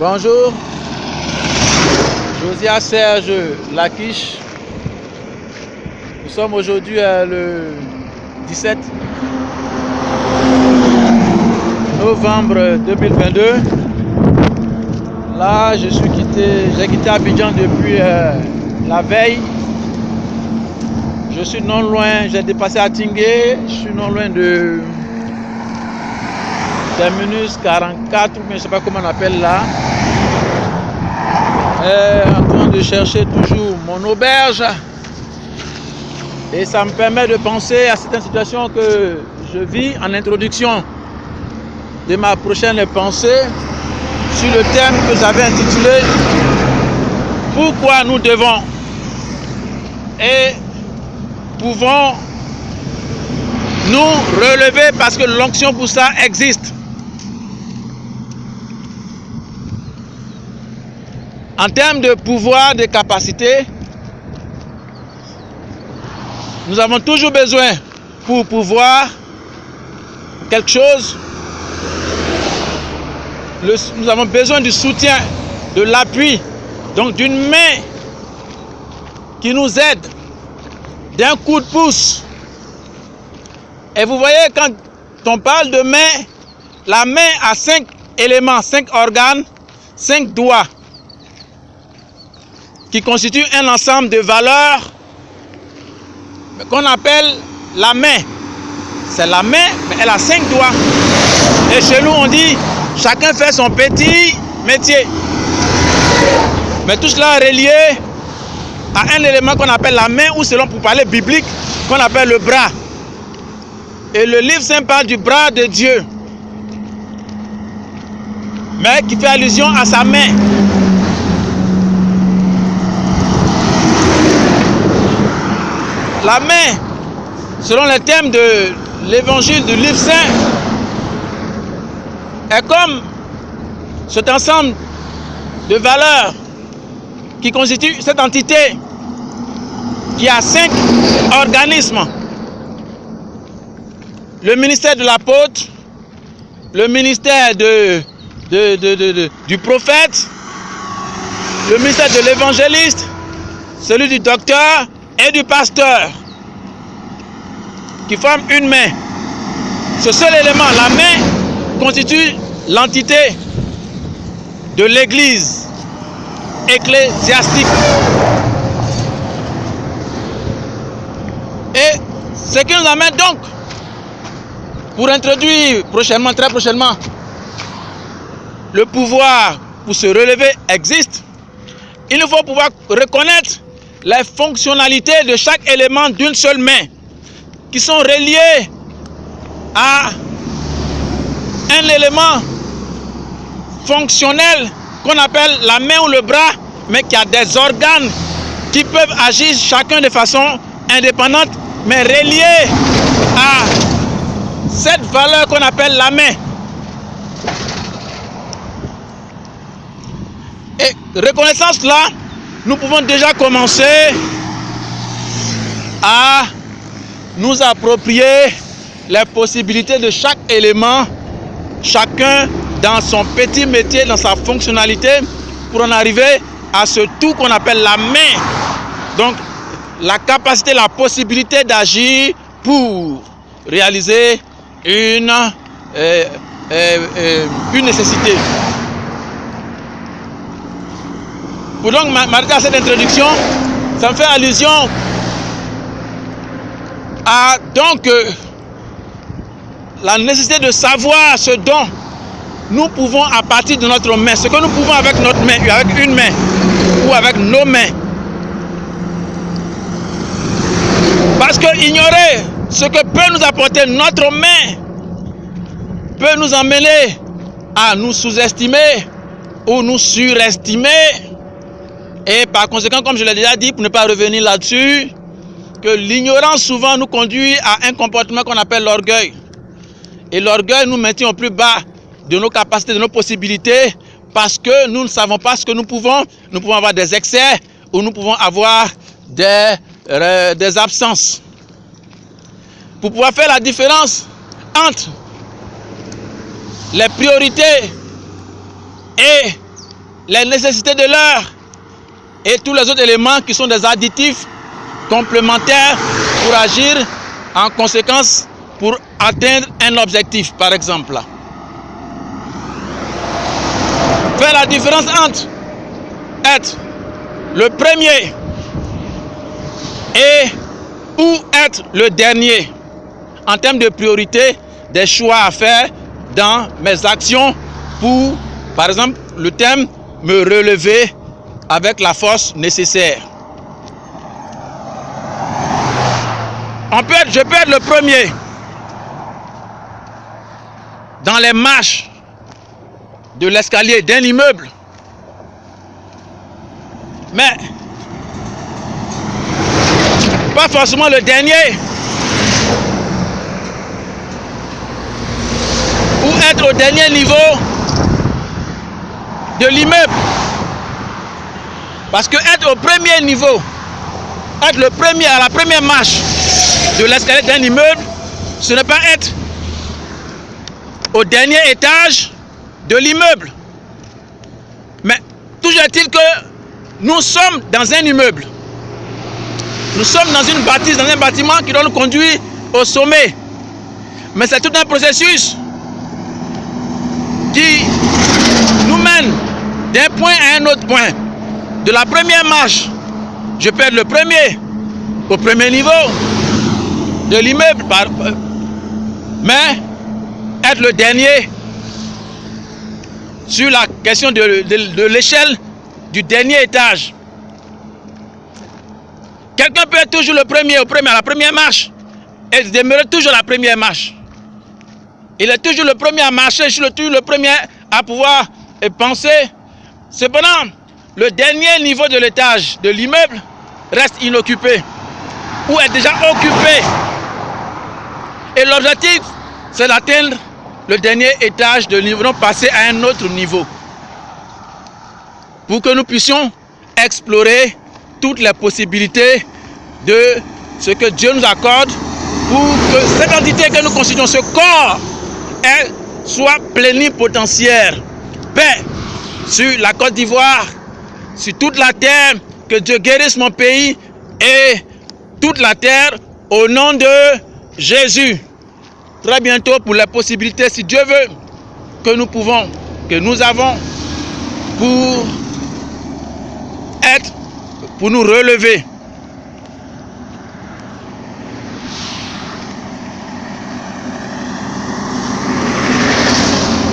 Bonjour, Josias Serge Laquiche. Nous sommes aujourd'hui le 17 novembre 2022. Là, j'ai quitté Abidjan depuis la veille. Je suis non loin, j'ai dépassé à Tingué, je suis non loin de Terminus 44, mais je ne sais pas comment on appelle là. En train de chercher toujours mon auberge. Et ça me permet de penser à certaines situations que je vis en introduction de ma prochaine pensée sur le thème que j'avais intitulé « Pourquoi nous devons et pouvons nous relever parce que l'onction pour ça existe ». En termes de pouvoir, de capacité, nous avons toujours besoin, pour pouvoir quelque chose, nous avons besoin du soutien, de l'appui, donc d'une main qui nous aide, d'un coup de pouce. Et vous voyez, quand on parle de main, la main a 5 éléments, 5 organes, 5 doigts, qui constituent un ensemble de valeurs qu'on appelle la main. C'est la main, mais elle a 5 doigts. Et chez nous, on dit, chacun fait son petit métier. Mais tout cela est relié à un élément qu'on appelle la main, ou selon pour parler biblique, qu'on appelle le bras. Et le livre saint parle du bras de Dieu, mais qui fait allusion à sa main. La main, selon les thèmes de l'évangile du livre saint, est comme cet ensemble de valeurs qui constitue cette entité qui a 5 organismes. Le ministère de l'apôtre, le ministère du prophète, le ministère de l'évangéliste, celui du docteur et du pasteur, qui forment une main. Ce seul élément, la main, constitue l'entité de l'église ecclésiastique. Et ce qui nous amène donc, pour introduire prochainement, très prochainement, le pouvoir pour se relever existe. Il nous faut pouvoir reconnaître les fonctionnalités de chaque élément d'une seule main, qui sont reliées à un élément fonctionnel qu'on appelle la main ou le bras, mais qui a des organes qui peuvent agir chacun de façon indépendante, mais reliés à cette valeur qu'on appelle la main. Et reconnaissant cela, nous pouvons déjà commencer à nous approprier les possibilités de chaque élément, chacun dans son petit métier, dans sa fonctionnalité, pour en arriver à ce tout qu'on appelle la main. Donc, la capacité, la possibilité d'agir pour réaliser une nécessité. Pour donc m'arrêter à cette introduction, ça me fait allusion à donc la nécessité de savoir ce dont nous pouvons à partir de notre main, ce que nous pouvons avec notre main, avec une main ou avec nos mains. Parce que ignorer ce que peut nous apporter notre main peut nous emmener à nous sous-estimer ou nous surestimer. Et par conséquent, comme je l'ai déjà dit, pour ne pas revenir là-dessus, que l'ignorance souvent nous conduit à un comportement qu'on appelle l'orgueil. Et l'orgueil nous maintient au plus bas de nos capacités, de nos possibilités, parce que nous ne savons pas ce que nous pouvons avoir des excès ou nous pouvons avoir des absences. Pour pouvoir faire la différence entre les priorités et les nécessités de l'heure et tous les autres éléments qui sont des additifs complémentaires pour agir en conséquence pour atteindre un objectif, par exemple. Faire la différence entre être le premier et ou être le dernier en termes de priorité des choix à faire dans mes actions pour, par exemple, le thème me relever avec la force nécessaire. Je peux être le premier dans les marches de l'escalier d'un immeuble, mais pas forcément le dernier, ou être au dernier niveau de l'immeuble. Parce que être au premier niveau, être le premier à la première marche de l'escalier d'un immeuble, ce n'est pas être au dernier étage de l'immeuble. Mais toujours est-il que nous sommes dans un immeuble. Nous sommes dans une bâtisse, dans un bâtiment qui doit nous conduire au sommet. Mais c'est tout un processus qui nous mène d'un point à un autre point. De la première marche, je peux être le premier au premier niveau de l'immeuble, mais être le dernier sur la question de l'échelle du dernier étage. Quelqu'un peut être toujours le premier à la première marche et demeurer toujours à la première marche. Il est toujours le premier à marcher, je suis toujours le premier à pouvoir penser. Cependant, le dernier niveau de l'étage de l'immeuble reste inoccupé ou est déjà occupé. Et l'objectif, c'est d'atteindre le dernier étage de l'immeuble, donc passer à un autre niveau. Pour que nous puissions explorer toutes les possibilités de ce que Dieu nous accorde pour que cette entité que nous constituons, ce corps, soit plénipotentiaire. Paix sur la Côte d'Ivoire, sur toute la terre, que Dieu guérisse mon pays et toute la terre au nom de Jésus. Très bientôt pour les possibilités, si Dieu veut, que nous pouvons, que nous avons pour nous relever.